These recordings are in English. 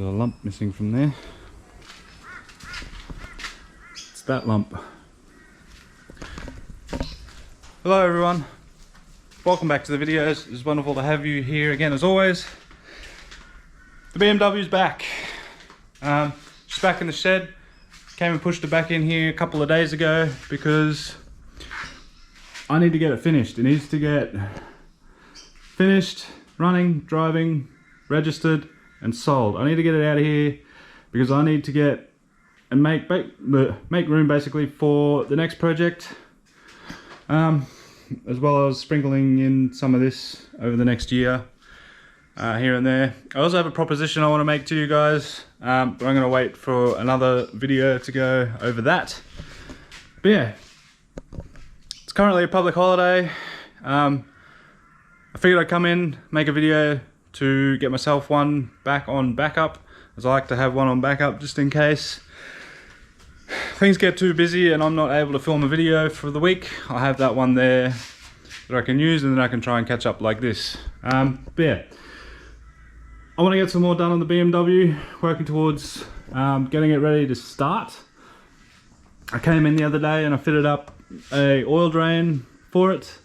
There's a lump missing from there. It's that lump. Hello everyone, welcome back to the videos. It's wonderful to have you here again as always. The BMW's back. Just back in the shed. Came and pushed it back in here a couple of days ago because I need to get it finished. It needs to get finished, running, driving, registered and sold. I need to get it out of here because I need to get and make room basically for the next project, as well as sprinkling in some of this over the next year, here and there. I also have a proposition I want to make to you guys, but I'm going to wait for another video to go over that. But yeah, it's currently a public holiday. I figured I'd come in, make a video to get myself one back on backup, as I like to have one on backup just in case things get too busy and I'm not able to film a video for the week. I have that one there that I can use, and then I can try and catch up like this. But yeah, I want to get some more done on the BMW, working towards getting it ready to start. I came in the other day and I fitted up a oil drain for it.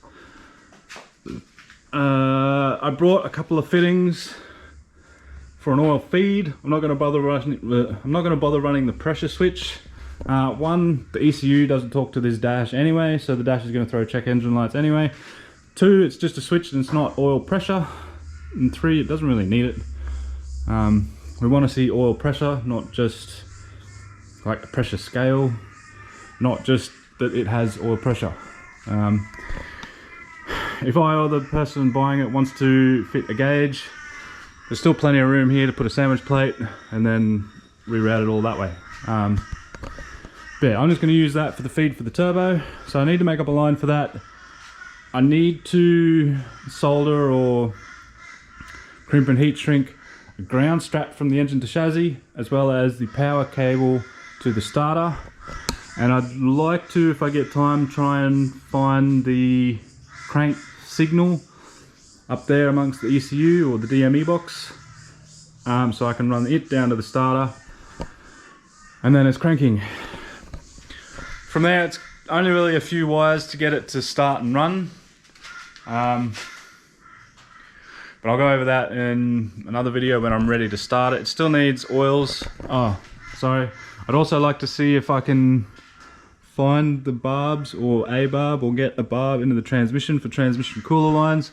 I brought a couple of fittings for an oil feed. I'm not going to bother running the pressure switch. One, the ECU doesn't talk to this dash anyway, so the dash is going to throw check engine lights anyway. Two, it's just a switch and it's not oil pressure. And three, it doesn't really need it. We want to see oil pressure, not just like the pressure scale, not just that it has oil pressure. If I or the person buying it wants to fit a gauge, there's still plenty of room here to put a sandwich plate and then reroute it all that way. But yeah, I'm just going to use that for the feed for the turbo, so I need to make up a line for that. I need to solder or crimp and heat shrink a ground strap from the engine to chassis, as well as the power cable to the starter. And I'd like to, if I get time, try and find the crank signal up there amongst the ECU or the DME box, so I can run it down to the starter and then it's cranking. From there, it's only really a few wires to get it to start and run, but I'll go over that in another video when I'm ready to start it. It still needs oils. Oh, sorry. I'd also like to see if I can find the barbs or a barb, or get a barb into the transmission for transmission cooler lines,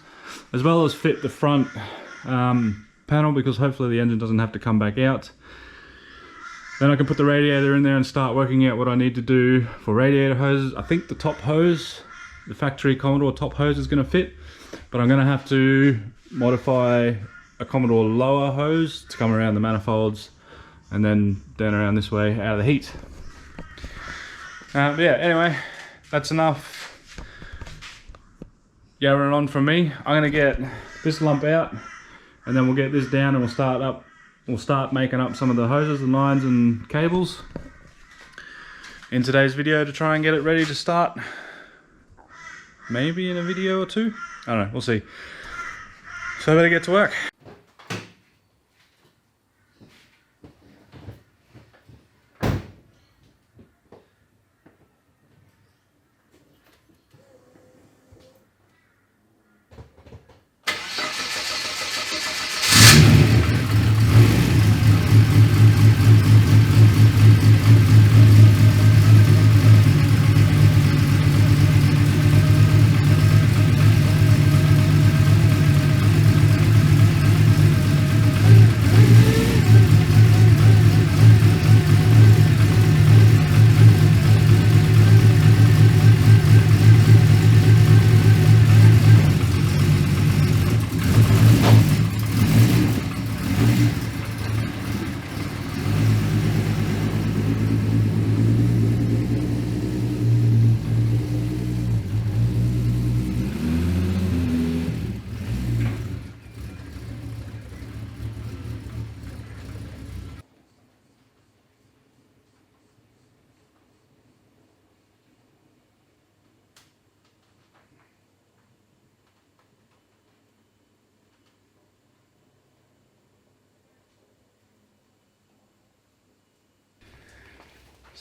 as well as fit the front panel, because hopefully the engine doesn't have to come back out. Then I can put the radiator in there and start working out what I need to do for radiator hoses. I think the top hose, the factory Commodore top hose, is going to fit, but I'm going to have to modify a Commodore lower hose to come around the manifolds and then down around this way out of the heat. But yeah, anyway, that's enough yammering on from me. I'm going to get this lump out and then we'll get this down and we'll start making up some of the hoses and lines and cables in today's video to try and get it ready to start. Maybe in a video or two. I don't know, we'll see. So I better get to work.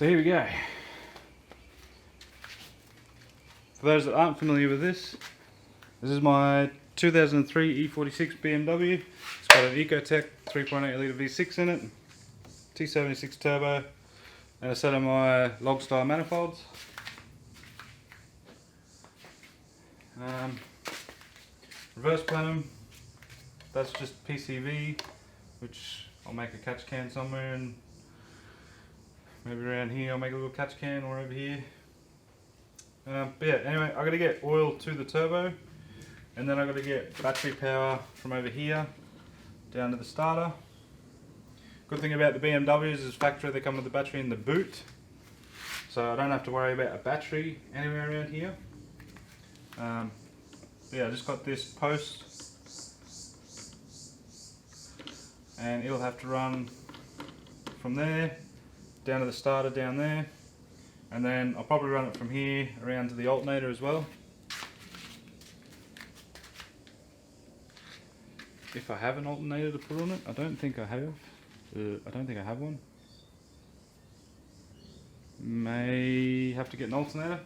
So here we go. For those that aren't familiar with this is my 2003 E46 BMW. It's got an ecotec 3.8 litre V6 in it, T76 turbo, and a set of my log style manifolds. Reverse plenum, that's just PCV, which I'll make a catch can somewhere, and maybe around here I'll make a little catch can, or over here. But yeah, anyway, I got to get oil to the turbo, and then I got to get battery power from over here down to the starter. Good thing about the BMWs is factory they come with the battery in the boot, so I don't have to worry about a battery anywhere around here. Yeah, I just got this post, and it'll have to run from there down to the starter down there, and then I'll probably run it from here around to the alternator as well. If I have an alternator to put on it, I don't think I have. I don't think I have one. May have to get an alternator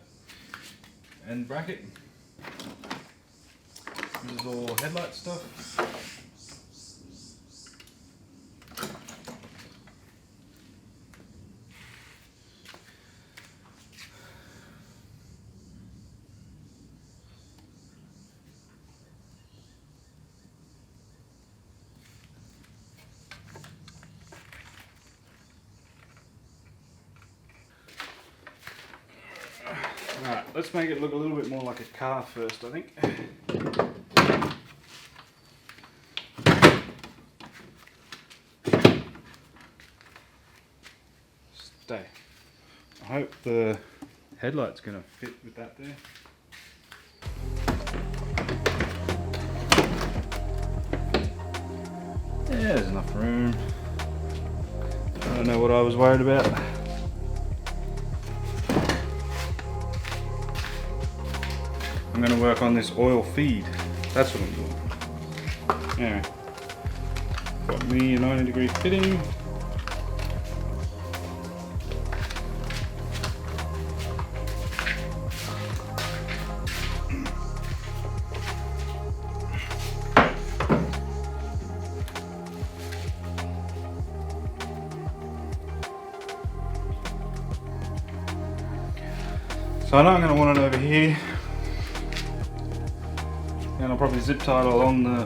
and bracket. This is all headlight stuff. Alright, let's make it look a little bit more like a car first, I think. Stay. I hope the headlight's going to fit with that there. Yeah, there's enough room. I don't know what I was worried about. I'm going to work on this oil feed. That's what I'm doing. Anyway, got me a 90-degree fitting. So I know I'm going to want it over here, and I'll probably zip tie it along the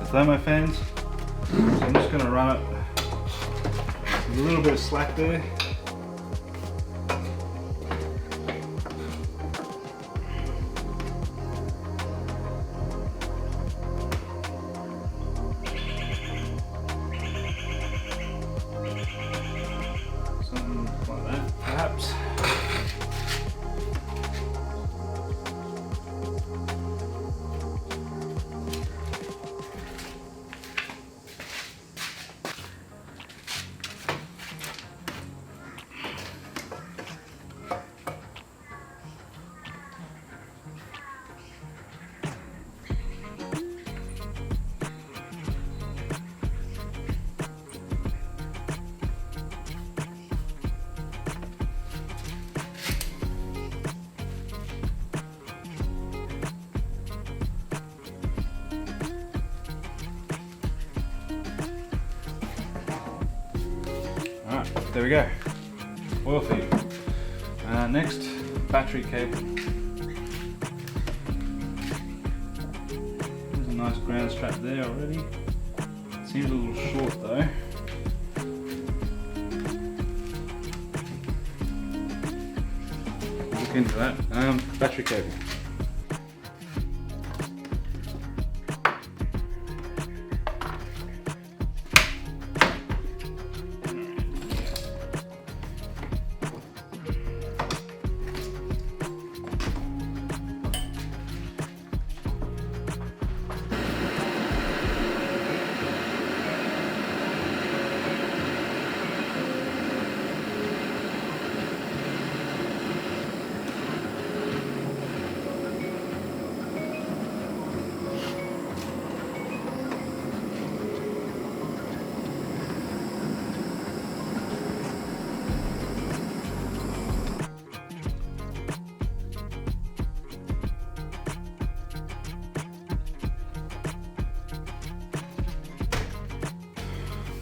thermo fans. So I'm just going to run it with a little bit of slack there. Something like that, perhaps. Alright, there we go. Oil feed. Next, battery cable. There's a nice ground strap there already. Seems a little short though. Look into that. Battery cable.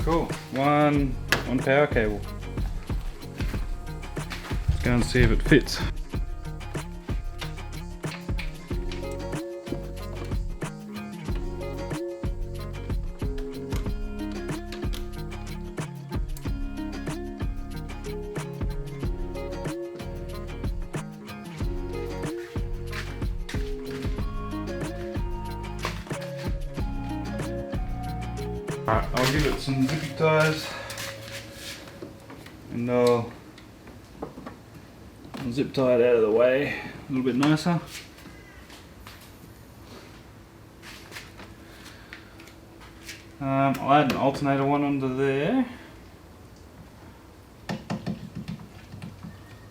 Cool. One power cable. Let's go and see if it fits. Alright, I'll give it some zippy ties and I'll zip tie it out of the way a little bit nicer. I'll add an alternator one under there. I've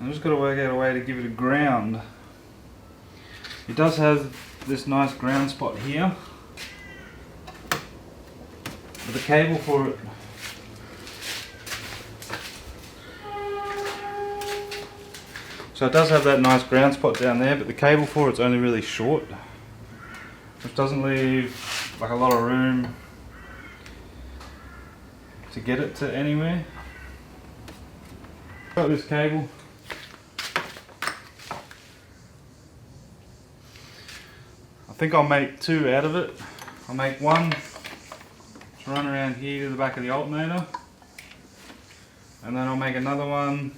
just got to work out a way to give it a ground. It does have this nice ground spot here. But the cable for it so it does have that nice ground spot down there, but the cable for it's only really short, which doesn't leave like a lot of room to get it to anywhere. Got this cable. I think I'll make two out of it. I'll make one to run around here to the back of the alternator, and then I'll make another one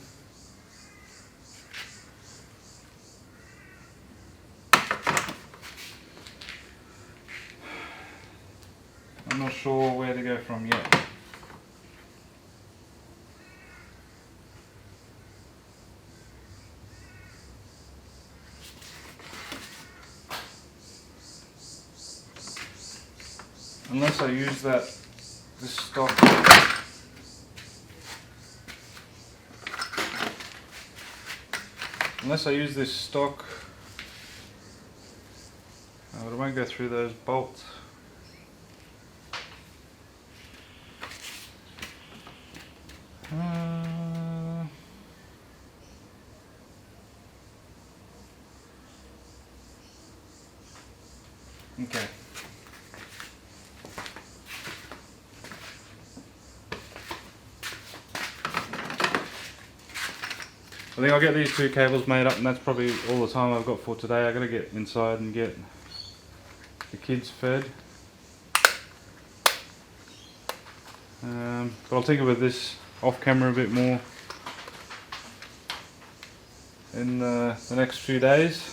I'm not sure where to go from yet. Unless I use this stock. Unless I use this stock, but it won't go through those bolts. Okay. I think I'll get these two cables made up, and that's probably all the time I've got for today. I've got to get inside and get the kids fed. But I'll tinker with this off camera a bit more in the next few days.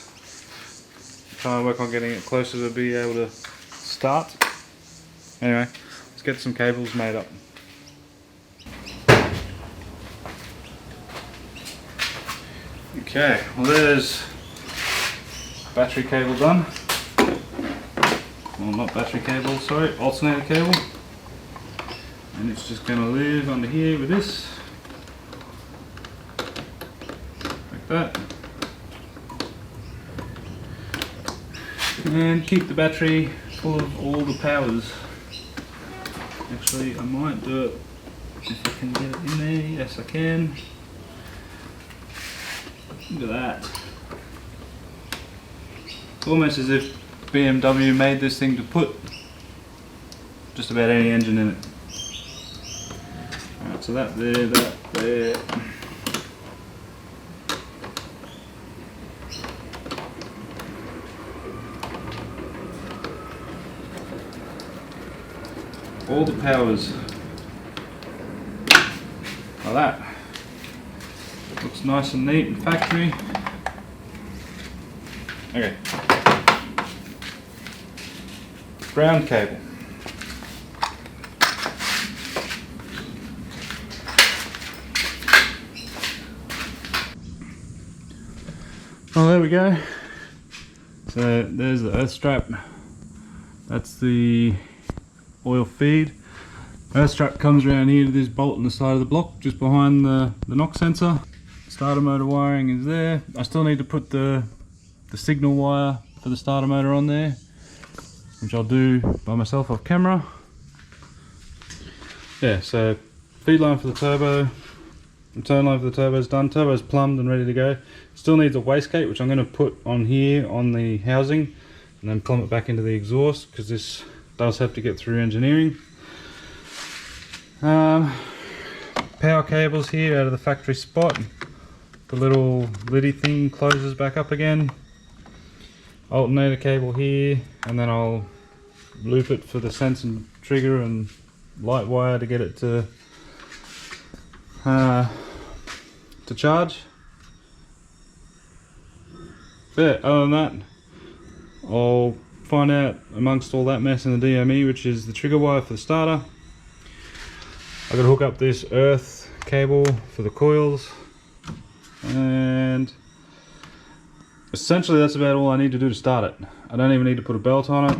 Try and work on getting it closer to be able to start. Anyway, let's get some cables made up. Okay, well there's battery cable done. Well, not battery cable, sorry, alternator cable. And it's just going to live under here with this. Like that. And keep the battery full of all the powers. Actually, I might do it if I can get it in there. Yes, I can. Look at that. It's almost as if BMW made this thing to put just about any engine in it. Alright, so that there. All the powers. Like that. Looks nice and neat and factory. Okay. Ground cable. Oh, there we go. So there's the earth strap. That's the oil feed. Earth strap comes around here to this bolt on the side of the block, just behind the knock sensor. Starter motor wiring is there. I still need to put the signal wire for the starter motor on there, which I'll do by myself off camera. Yeah, so feed line for the turbo, return line for the turbo is done. Turbo's plumbed and ready to go. Still needs a wastegate, which I'm going to put on here on the housing, and then plumb it back into the exhaust, because this does have to get through engineering. Power cables here out of the factory spot. The little liddy thing closes back up again. Alternator cable here, and then I'll loop it for the sense and trigger and light wire to get it to charge. But yeah, other than that, I'll find out amongst all that mess in the DME, which is the trigger wire for the starter. I've got to hook up this earth cable for the coils, and essentially that's about all I need to do to start it. I don't even need to put a belt on it.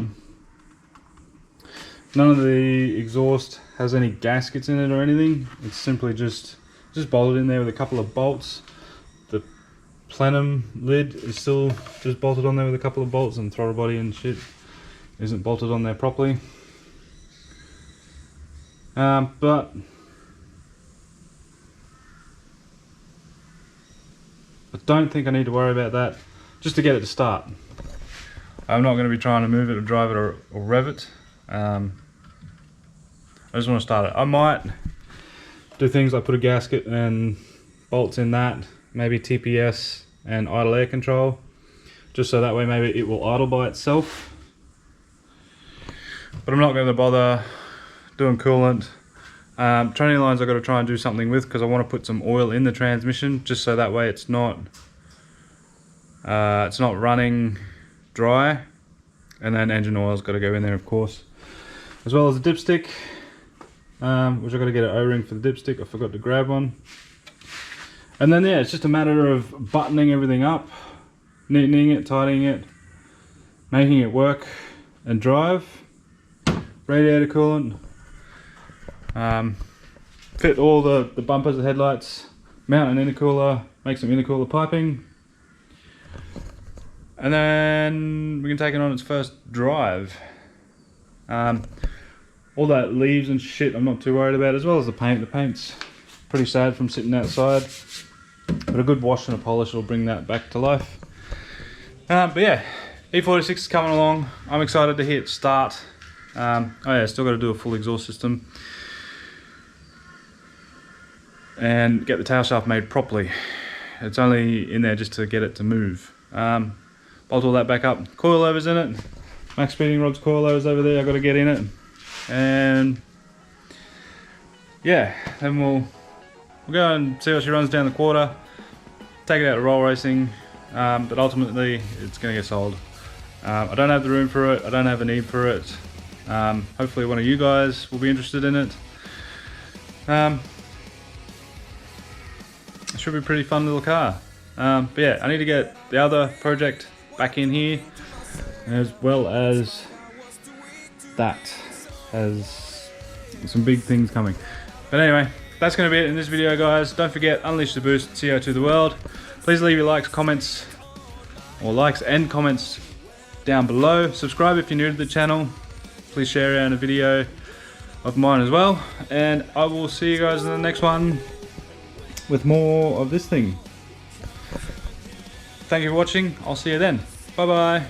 None of the exhaust has any gaskets in it or anything. It's simply just bolted in there with a couple of bolts. The plenum lid is still just bolted on there with a couple of bolts, and throttle body and shit isn't bolted on there properly. But I don't think I need to worry about that, just to get it to start. I'm not going to be trying to move it or drive it or rev it. I just want to start it. I might do things like put a gasket and bolts in that, maybe TPS and idle air control, just so that way maybe it will idle by itself. But I'm not going to bother doing coolant. Training lines I've got to try and do something with, because I want to put some oil in the transmission, just so that way it's not running dry. And then engine oil's got to go in there, of course, as well as the dipstick, which I've got to get an O-ring for the dipstick. I forgot to grab one. And then yeah, it's just a matter of buttoning everything up, neatening it, tidying it, making it work and drive. Radiator coolant, fit all the bumpers, the headlights, mount an intercooler, make some intercooler piping, and then we can take it on its first drive. All that leaves and shit I'm not too worried about, as well as the paint. The paint's pretty sad from sitting outside, but a good wash and a polish will bring that back to life. But yeah, E46 is coming along. I'm excited to hit start. Oh yeah, still got to do a full exhaust system and get the tail shaft made properly. It's only in there just to get it to move. Bolt all that back up. Coilovers in it. Max speeding rods, coilovers over there. I've got to get in it, and yeah, then we'll go and see how she runs down the quarter. Take it out to roll racing, but ultimately it's going to get sold. I don't have the room for it. I don't have a need for it. Hopefully one of you guys will be interested in it. It should be a pretty fun little car. But yeah, I need to get the other project back in here, as well as that has some big things coming. But anyway, that's going to be it in this video, guys. Don't forget, unleash the boost, CO2 the world. Please leave your likes and comments down below. Subscribe if you're new to the channel. Please share around a video of mine as well, and I will see you guys in the next one with more of this thing. Thank you for watching. I'll see you then. Bye bye.